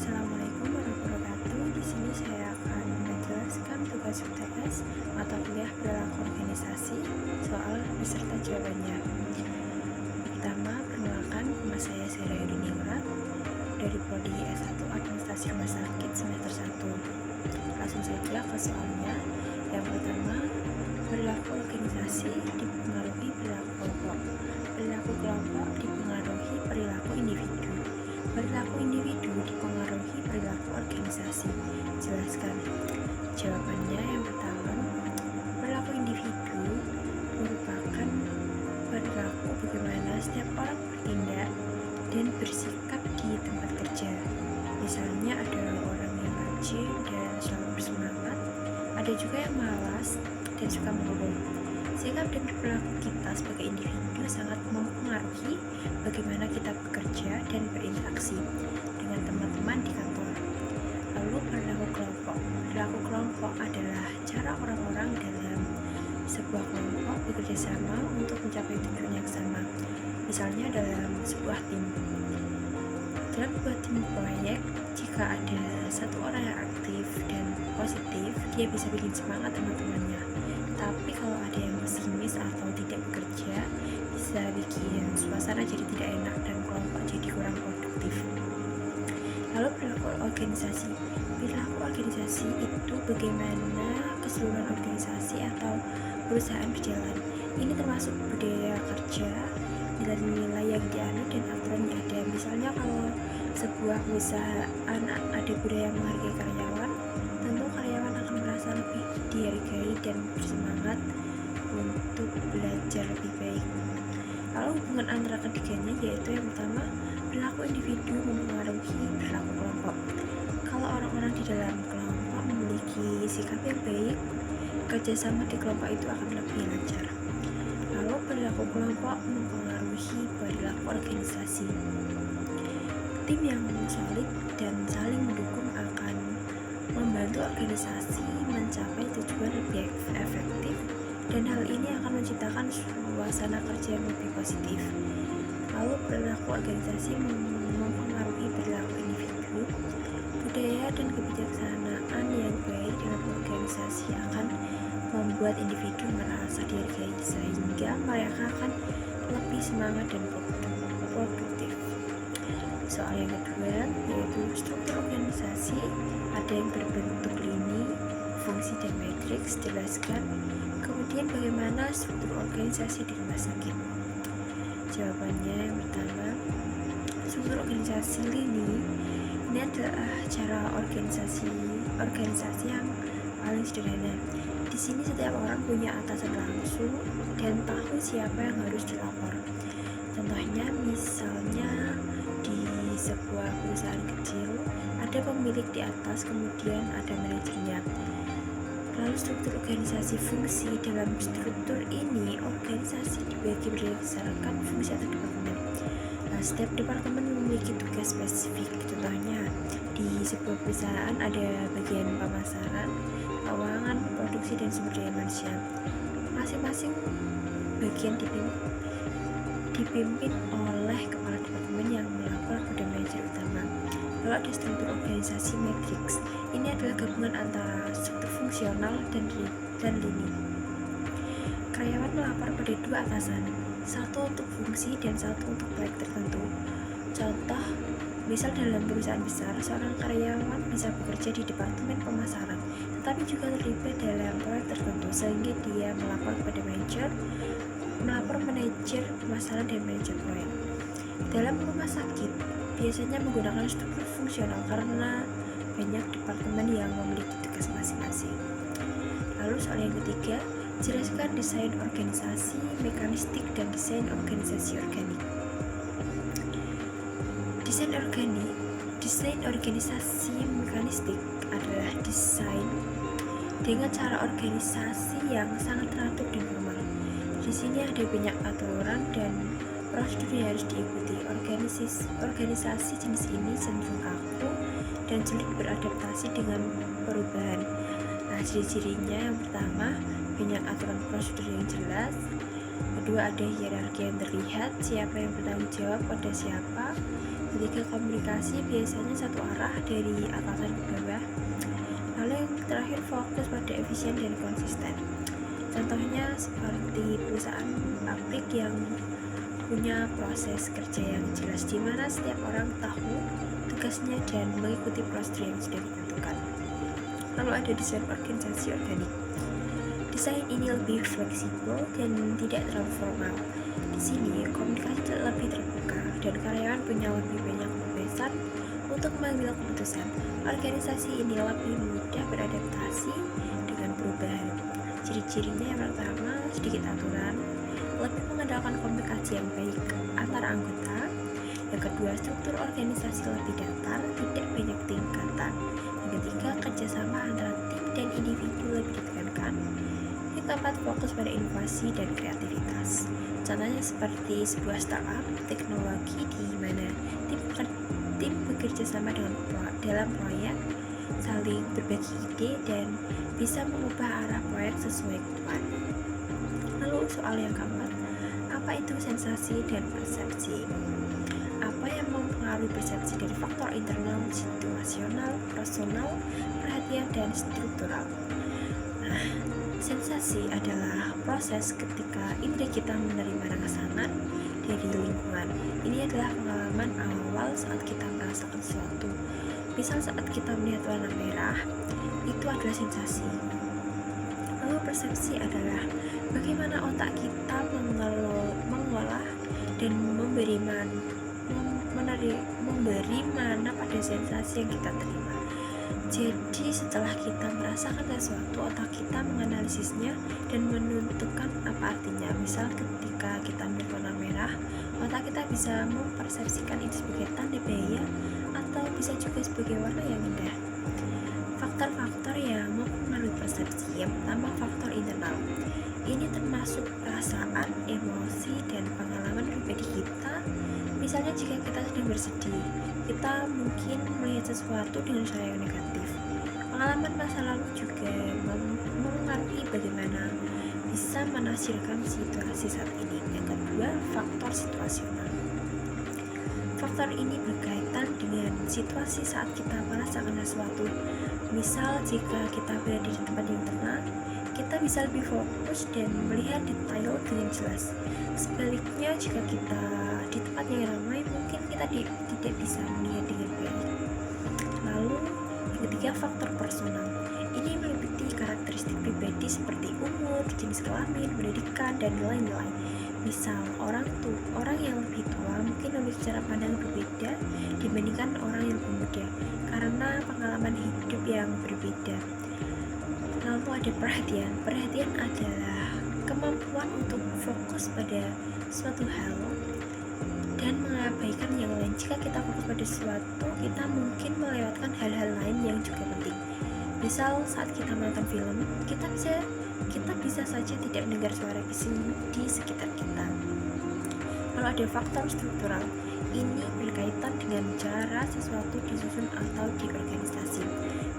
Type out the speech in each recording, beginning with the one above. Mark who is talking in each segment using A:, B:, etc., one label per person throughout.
A: Assalamualaikum warahmatullahi wabarakatuh. Di sini saya akan menjelaskan tugas UTS mata kuliah perilaku organisasi soal beserta jawabannya. Pertama, perkenalkan, nama saya Sera Yudiningrat dari Prodi S1 Administrasi Rumah Sakit semester 1. Langsung saja ke soalnya. Yang pertama, perilaku organisasi dipengaruhi perilaku kelompok. Perilaku kelompok dipengaruhi perilaku individu. Perilaku individu dipengaruhi perilaku organisasi. Jelaskan. Jawabannya yang pertama, perilaku individu merupakan perilaku bagaimana setiap orang bertindak dan bersikap di tempat kerja. Misalnya ada orang yang rajin dan selalu bersemangat, ada juga yang malas dan suka mengeluh. Sikap dan perilaku kita sebagai individu sangat mempengaruhi bagaimana kita bekerja dan berinteraksi dengan teman-teman di kantor. Lalu perilaku kelompok. Perilaku kelompok adalah cara orang-orang dalam sebuah kelompok bekerja sama untuk mencapai tujuan yang sama. Misalnya dalam sebuah tim. Dalam sebuah tim proyek, jika ada satu orang yang aktif dan positif, dia bisa bikin semangat teman-temannya. Tapi kalau ada yang pesimis atau tidak bekerja, bisa bikin suasana jadi tidak enak dan kelompok jadi kurang produktif. Lalu perilaku organisasi. Perilaku organisasi itu bagaimana keseluruhan organisasi atau perusahaan berjalan. Ini termasuk budaya kerja, nilai-nilai yang dianut dan aturan yang ada. Misalnya kalau sebuah perusahaan ada budaya menghargai karyawan, tentu karyawan akan merasa lebih dihargai dan bersemangat untuk belajar lebih baik. Lalu hubungan antara ketiganya yaitu yang pertama, perilaku individu mempengaruhi perilaku kelompok. Kalau orang-orang di dalam kelompok memiliki sikap yang baik, kerjasama di kelompok itu akan lebih lancar. Lalu perilaku kelompok mempengaruhi perilaku organisasi. Tim yang solid dan saling mendukung akan membantu organisasi mencapai tujuan lebih efektif, dan hal ini akan menciptakan suasana kerja yang lebih positif. Lalu perilaku organisasi mempengaruhi perilaku individu. Budaya dan kebijaksanaan yang baik dalam organisasi akan membuat individu merasa dihargai, sehingga mereka akan lebih semangat dan produktif. Soal yang kedua yaitu struktur organisasi, ada yang berbentuk lini, fungsi dan matriks. Jelaskan. Kemudian bagaimana struktur organisasi di rumah sakit. Jawabannya yang pertama, struktur organisasi lini ini adalah cara organisasi yang paling sederhana. Di sini setiap orang punya atasan langsung dan tahu siapa yang harus dilapor. Contohnya misalnya di sebuah perusahaan kecil ada pemilik di atas, kemudian ada manajernya. Lalu struktur organisasi fungsi. Dalam struktur ini organisasi dibagi berdasarkan fungsi atau departemen. Nah, setiap departemen memiliki tugas spesifik. Contohnya di sebuah perusahaan ada bagian pemasaran, keuangan, produksi, dan sumber daya manusia. Masing-masing bagian dipimpin oleh kepala departemen yang melapor pada manajer utama. Lalu ada struktur organisasi matriks. Ini adalah gabungan antara struktur fungsional dan lini. Karyawan melapor pada dua atasan, satu untuk fungsi dan satu untuk proyek tertentu. Contoh, misal dalam perusahaan besar, seorang karyawan bisa bekerja di departemen pemasaran, tetapi juga terlibat dalam proyek tertentu, sehingga dia melapor pada manajer pemasaran dan manajer proyek. Dalam rumah sakit, biasanya menggunakan struktur fungsional karena banyak departemen yang memiliki tugas masing-masing. Lalu soal yang ketiga, jelaskan desain organisasi mekanistik dan desain organisasi organik. Desain organisasi mekanistik adalah desain dengan cara organisasi yang sangat teratur dan formal. Di sini ada banyak aturan dan prosedur yang harus diikuti. Organisasi jenis ini cenderung kaku dan sulit beradaptasi dengan perubahan. Nah, ciri-cirinya yang pertama, banyak aturan prosedur yang jelas. Kedua, ada hierarki yang terlihat, siapa yang bertanggung jawab pada siapa. ketiga, komunikasi biasanya satu arah dari atasan ke bawah. Lalu yang terakhir, fokus pada efisien dan konsisten. Contohnya seperti perusahaan pabrik yang punya proses kerja yang jelas, di mana setiap orang tahu tugasnya dan mengikuti prosedur yang sudah ditentukan. Lalu ada desain organisasi organik. Desain ini lebih fleksibel dan tidak terlalu formal. Di sini komunikasi lebih terbuka dan karyawan punya lebih banyak kebebasan untuk mengambil keputusan. Organisasi ini lebih mudah beradaptasi dengan perubahan. Ciri-cirinya yang pertama, sedikit aturan, lebih mengandalkan komunikasi yang baik antara anggota. Yang kedua, struktur organisasi lebih datar, tidak banyak tingkatan. Yang ketiga, kerjasama antara tim dan individu lebih ditekankan. Yang keempat, fokus pada inovasi dan kreativitas. Contohnya seperti sebuah startup teknologi di mana tim bekerja sama dalam proyek, saling berbagi ide dan bisa mengubah arah proyek sesuai kebutuhan. Lalu soal yang keempat, apa itu sensasi dan persepsi? Apa yang mempengaruhi persepsi dari faktor internal, situasional, personal, perhatian, dan struktural? Nah, sensasi adalah proses ketika indera kita menerima rangsangan dari lingkungan. Ini adalah pengalaman awal saat kita merasakan sesuatu. Misal saat kita melihat warna merah, itu adalah sensasi. Lalu persepsi adalah bagaimana otak kita mengolah dan memberi mana pada sensasi yang kita terima. Jadi setelah kita merasakan sesuatu, otak kita menganalisisnya dan menentukan apa artinya. Misal ketika kita melihat warna merah, otak kita bisa mempersepsikan itu sebagai tanda bahaya atau bisa juga sebagai warna yang indah. Faktor-faktor yang mempengaruhi persepsi. Yang pertama, faktor internal. Ini termasuk perasaan, emosi, dan pengalaman pribadi kita. Misalnya jika kita sedang bersedih, kita mungkin melihat sesuatu dengan cara yang negatif. Pengalaman masa lalu juga mempengaruhi bagaimana bisa menafsirkan situasi saat ini. Yang kedua, faktor situasional. Faktor ini berkaitan dengan situasi saat kita merasakan sesuatu. Misal jika kita berada di tempat yang tenang, kita bisa lebih fokus dan melihat detail dengan jelas. Sebaliknya, jika kita di tempat yang ramai, mungkin kita tidak bisa melihat dengan baik. Lalu yang ketiga, faktor personal. Ini meliputi karakteristik pribadi seperti umur, jenis kelamin, pendidikan, dan nilai-nilai. Misal orang yang lebih tua mungkin memiliki cara pandang berbeda dibandingkan orang yang lebih muda karena pengalaman hidup yang berbeda. Lalu ada perhatian. Perhatian adalah kemampuan untuk fokus pada suatu hal dan mengabaikan yang lain. Jika kita fokus pada sesuatu, kita mungkin melewatkan hal-hal lain yang juga penting. Misal saat kita menonton film, kita bisa saja tidak mendengar suara di sekitar kita. Lalu ada faktor struktural. Ini berkaitan dengan cara sesuatu disusun atau diorganisasi.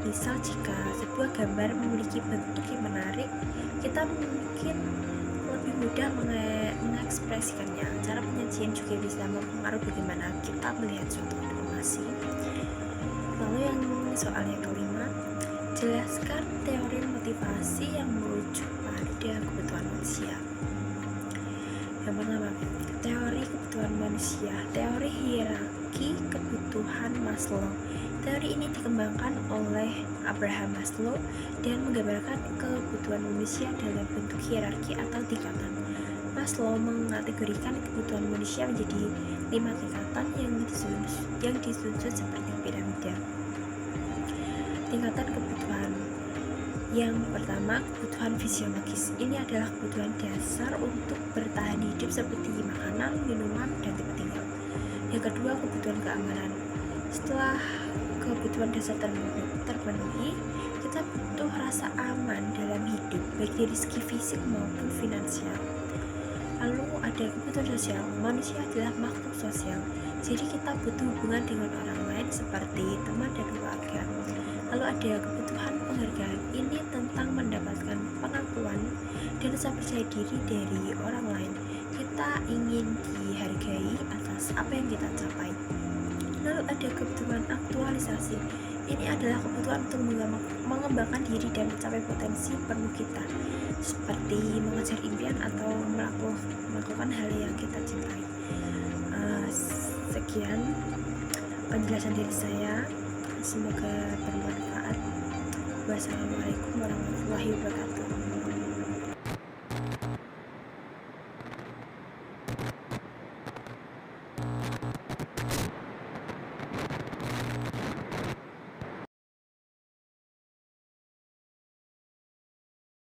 A: Misal jika sebuah gambar memiliki bentuk yang menarik, kita mungkin lebih mudah mengekspresikannya. Cara penyajian juga bisa mempengaruhi bagaimana kita melihat suatu informasi. Lalu yang soal yang kelima, jelaskan teori motivasi yang merujuk pada kebutuhan manusia. Yang pertama, teori kebutuhan manusia, teori hierarki kebutuhan Maslow. Teori ini dikembangkan oleh Abraham Maslow dan menggambarkan kebutuhan manusia dalam bentuk hierarki atau tingkatan. Maslow mengategorikan kebutuhan manusia menjadi 5 tingkatan yang disusun seperti piramida. Tingkatan kebutuhan. Yang pertama, kebutuhan fisiologis. Ini adalah kebutuhan dasar untuk bertahan hidup seperti makanan, minuman, dan tempat tinggal. Yang kedua, kebutuhan keamanan. Setelah kebutuhan dasar terpenuhi, kita butuh rasa aman dalam hidup, baik dari segi fisik maupun finansial. Lalu ada kebutuhan sosial. Manusia adalah makhluk sosial, jadi kita butuh hubungan dengan orang lain seperti teman dan keluarga. Lalu ada kebutuhan penghargaan. Ini tentang mendapatkan pengakuan dan rasa percaya diri dari orang lain. Kita ingin dihargai atas apa yang kita capai. lalu ada kebutuhan aktualisasi. Ini adalah kebutuhan untuk mengembangkan diri dan mencapai potensi penuh kita, seperti mengejar impian atau melakukan hal yang kita cintai. Sekian penjelasan dari saya, semoga bermanfaat. Wassalamualaikum warahmatullahi wabarakatuh.